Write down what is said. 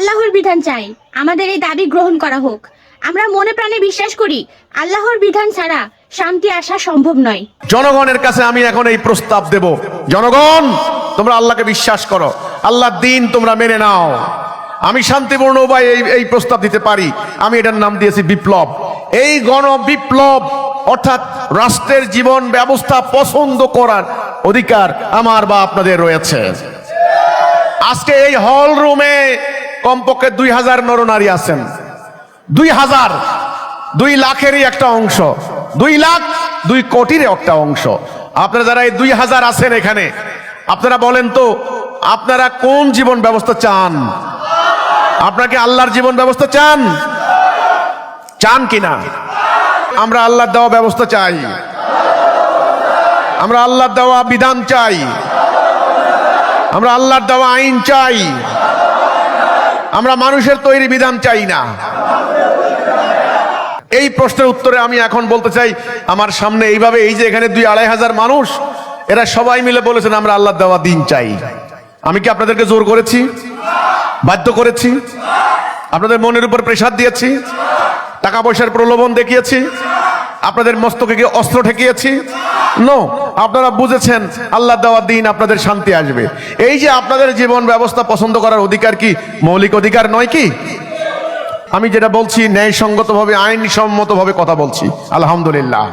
আল্লাহর বিধান চাই, আমাদের এই দাবি গ্রহণ করা হোক। আমরা মনে প্রাণে বিশ্বাস করি আল্লাহর বিধান ছাড়া শান্তি আসা সম্ভব নয়। জনগণের কাছে আমি এখন এই প্রস্তাব দেব, জনগণ তোমরা আল্লাহকে বিশ্বাস করো, আল্লাহর দিন তোমরা মেনে নাও। আমি শান্তিপূর্ণ উপায়ে এই প্রস্তাব দিতে পারি। আমি এটার নাম দিয়েছি বিপ্লব। এই গণ বিপ্লব অর্থাৎ রাষ্ট্রের জীবন ব্যবস্থা পছন্দ করার অধিকার আমার বা আপনাদের রয়েছে। আজকে এই হল রুমে কমপক্ষে 2000 নরনারী আছেন। 2000, 2 লাখেরই একটা অংশ, 2 লাখ 2 কোটির একটা অংশ। আপনারা যারা এই 2000 আছেন এখানে, আপনারা বলেন তো আপনারা কোন জীবন ব্যবস্থা চান? আপনাকে আল্লাহর জীবন ব্যবস্থা চান? চান কিনা? আমরা আল্লাহর দেওয়া ব্যবস্থা চাই, আমরা আল্লাহর দেওয়া বিধান চাই, আমরা আল্লাহর দেওয়া আইন চাই, আমরা মানুষের তৈরি বিধান চাই না। এই প্রশ্নের উত্তরে আমি এখন বলতে চাই, আমার সামনে এইভাবে এই যে এখানে 2-2.5 হাজার মানুষ, এরা সবাই মিলে বলেছেন আমরা আল্লাহর দেওয়া দিন চাই। আমি কি আপনাদেরকে জোর করেছি, বাধ্য করেছি, আপনাদের মনের উপর প্রেসার দিয়েছি, টাকা পয়সার প্রলোভন দেখিয়েছি, আপনাদের মস্তকে কি অস্ত্র ঠেকিয়েছি? নো, আপনারা বুঝেছেন আল্লাহর দেওয়া দিন আপনাদের শান্তি আসবে। এই যে আপনাদের জীবন ব্যবস্থা পছন্দ করার অধিকার কি মৌলিক অধিকার নয় কি? আমি যেটা বলছি ন্যায়সঙ্গতভাবে আইনসম্মতভাবে কথা বলছি, আলহামদুলিল্লাহ।